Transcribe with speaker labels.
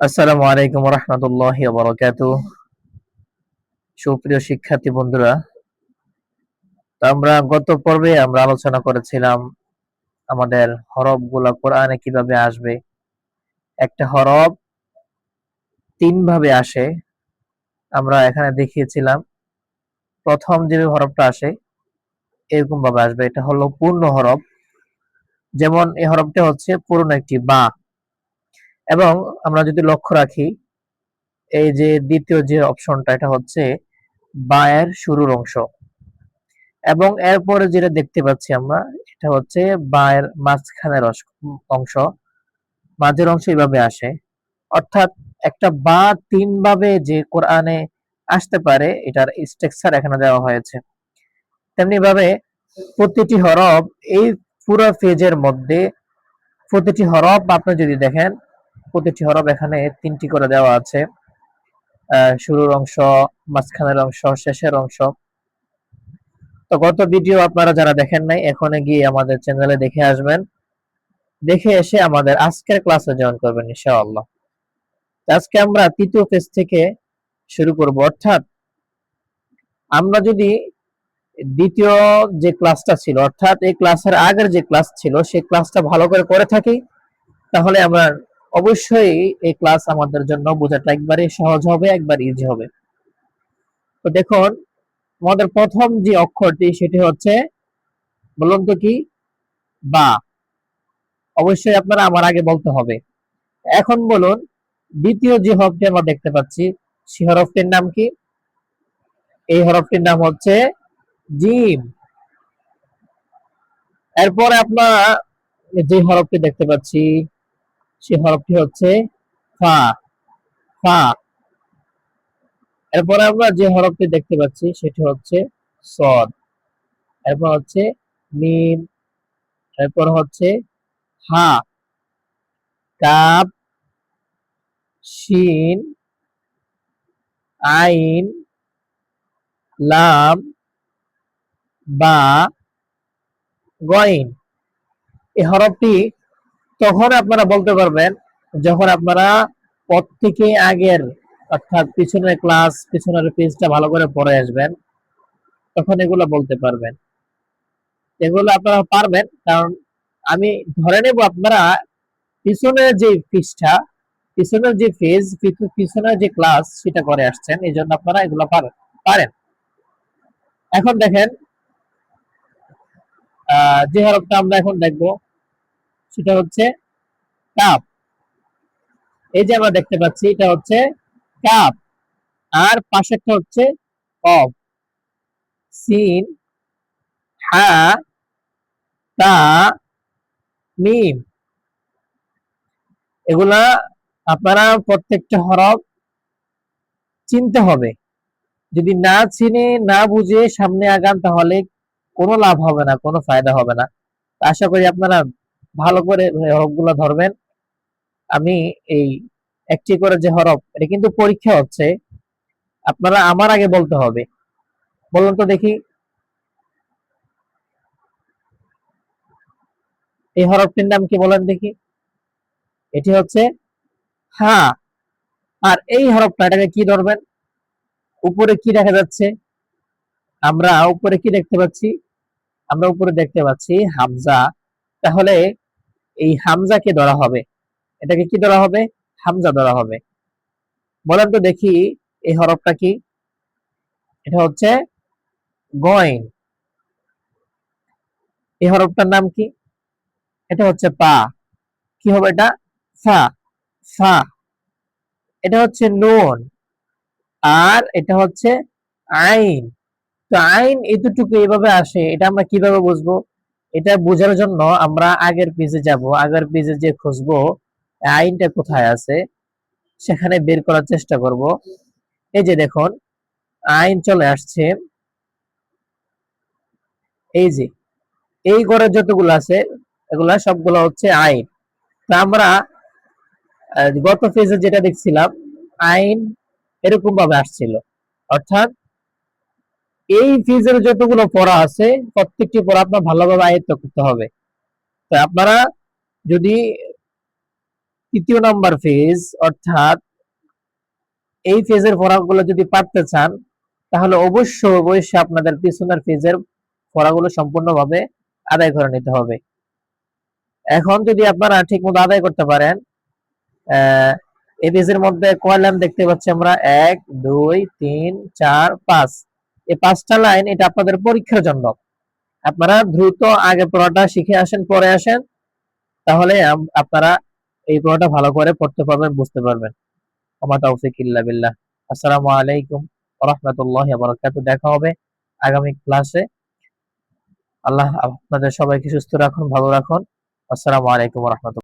Speaker 1: আসসালামু আলাইকুম রহমতুল্লাহি ওয়া বারাকাতুহু। সুপ্রিয় শিক্ষার্থী বন্ধুরা, তো আমরা গত পর্বে আলোচনা করেছিলাম আমাদের হরফগুলা কোরআনে কিভাবে আসবে। একটা হরফ তিন ভাবে আসে। আমরা এখানে দেখিয়েছিলাম প্রথম যে হরফটা আসে এরকম ভাবে আসবে। এটা হলো পূর্ণ হরফ। যেমন এই হরফটা হচ্ছে পূর্ণ একটি বা। এবং আমরা যদি লক্ষ্য রাখি, এই যে দ্বিতীয় যে অপশনটা, এটা হচ্ছে বা এর শুরুর অংশ। এবং এরপরে যেটা দেখতে পাচ্ছি আমরা, এটা হচ্ছে বা এর মাঝখানের অংশ। মাঝের অংশ এইভাবে আসে। অর্থাৎ একটা বা তিন ভাবে যে কোরআনে আসতে পারে, এটার স্ট্রাকচার এখানে দেওয়া হয়েছে। তেমনি ভাবে প্রতিটি হরফ এই পুরো পেজের মধ্যে, প্রতিটি হরফ আপনি যদি দেখেন, প্রতিটি হরফ এখানে তিনটি করে দেওয়া আছে। শুরুর অংশ, মাঝখানের অংশ, শেষের অংশ। তো গত ভিডিও আপনারা যারা দেখেন নাই, এখন গিয়ে আমাদের চ্যানেলে দেখে আসবেন। দেখে এসে আমাদের আজকের ক্লাসে জয়েন করবেন ইনশাআল্লাহ। আজকে আমরা তৃতীয় পেজ থেকে শুরু করব। অর্থাৎ আমরা যদি দ্বিতীয় যে ক্লাসটা ছিল, অর্থাৎ এই ক্লাসের আগের যে ক্লাস ছিল, সেই ক্লাসটা ভালো করে থাকি, তাহলে আমরা অবশ্যই এই ক্লাস আমাদের জন্য বোঝাটা একবারে সহজ হবে, একবার ইজি হবে। তো দেখুন, আমাদের প্রথম যে অক্ষরটি সেটি হচ্ছে, বলুন তো কি? বা। অবশ্যই আপনারা আমার আগে বলতে হবে। এখন বলুন, দ্বিতীয় যে হরফটি আমরা দেখতে পাচ্ছি, সেই হরফটির নাম কি? এই হরফটির নাম হচ্ছে জিম। এরপরে আপনারা যে হরফটি দেখতে পাচ্ছি, সেই হরফটি হচ্ছে ফা। ফা। এরপরে আমরা যে হরফটি দেখতে পাচ্ছি সেটি হচ্ছে সদ। এরপর হচ্ছে মিম। এরপর হচ্ছে হা, কাপ, শিন, আইন, লাম, বা, গইন। এই হরফটি তখন আপনারা বলতে পারবেন যখন আপনারা প্রত্যেকে আগের, অর্থাৎ পিছনের ক্লাস, পিছনের পেজটা ভালো করে পড়ে আসবেন, তখন এগুলো বলতে পারবেন। এগুলো আপনারা পারবেন, কারণ আমি ধরে নেব আপনারা পিছনের যে পৃষ্ঠা, পিছনের যে পেজ, পিছনের যে ক্লাস সেটা করে আসছেন, এই জন্য আপনারা এগুলো পারেন। এখন দেখেন, যে হরফটা আমরা এখন দেখবো সেটা হচ্ছে কাপ। এই যে আমরা দেখতে পাচ্ছি, এটা হচ্ছে কাপ। আর পাশেরটা হচ্ছে কফ। সিন, হা, তা, মিম। এগুলা আপনারা প্রত্যেকটা হরফ চিনতে হবে। যদি না চিনে, না বুঝে সামনে আগান, তাহলে কোনো লাভ হবে না, কোনো ফায়দা হবে না। আশা করি আপনারা ভালো করে হরফগুলো ধরবেন। আমি এই একটি করে যে হরফ, এটা কিন্তু পরীক্ষা হচ্ছে, আপনারা আমার আগে বলতে হবে। বলুন তো দেখি, এই হরফটির নাম কি বলেন দেখি? এটি হচ্ছে হা। আর এই হরফটা, এটাকে কি ধরবেন? উপরে কি দেখা যাচ্ছে? আমরা উপরে কি দেখতে পাচ্ছি? আমরা উপরে দেখতে পাচ্ছি হামজা। তাহলে এই হামজাকে ধরা হবে। এটাকে কি ধরা হবে? হামজা ধরা হবে। বলেন তো দেখি, এই হরফটা কি? এটা হচ্ছে গইন। এই হরফটার নাম কি? এটা হচ্ছে পা। কি হবে এটা? ফা। ফা। এটা হচ্ছে নুন। আর এটা হচ্ছে আইন। তো আইন এতটুকু এইভাবে আসে, এটা আমরা কিভাবে বুঝবো? এটা বোঝার জন্য আমরা আগের পেজে যাব, আগের পেজে যে খুঁজবো আইনটা কোথায় আছে, সেখানে বের করার চেষ্টা করব। এই যে দেখুন, আইন চলে আসছে। এই যে এই ঘরের যতগুলো আছে, এগুলা সবগুলো হচ্ছে আইন। তা আমরা গত পেজে যেটা দেখছিলাম, আইন এরকম ভাবে আসছিল। অর্থাৎ এই পেজের যতগুলো পড়া আছে, প্রত্যেকটি পড়া আপনার ভালোভাবে আয়ত্ত করতে হবে। তো আপনারা যদি তৃতীয় নাম্বার ফেজ, অর্থাৎ এই ফেজের পড়াগুলো যদি পারতে চান তাহলে অবশ্যই আপনাদের পিছনের ফেজের পড়াগুলো সম্পূর্ণভাবে আদায় করে নিতে হবে। এখন যদি আপনারা ঠিকমতো আদায় করতে পারেন, এই পেজের মধ্যে কয় লাইন দেখতে পাচ্ছি আমরা? 1 2 3 4 5, এই 5টা লাইন এটা আপনাদের পরীক্ষার জন্য। আপনারা দ্রুত আগে পড়াটা শিখে আসেন, পরে আসেন, তাহলে আপনারা এই পড়াটা ভালো করে পড়তে পারবেন, বুঝতে পারবেন। ওমা তাওফিক ইল্লা বিল্লাহ। আসসালামু আলাইকুম ওয়া রাহমাতুল্লাহি ওয়া বারাকাতুহু। দেখা হবে আগামী ক্লাসে। আল্লাহ আপনাদের সবাইকে সুস্থ রাখুন, ভালো রাখুন। আসসালামু আলাইকুম ওয়া রাহমাতুল্লাহ।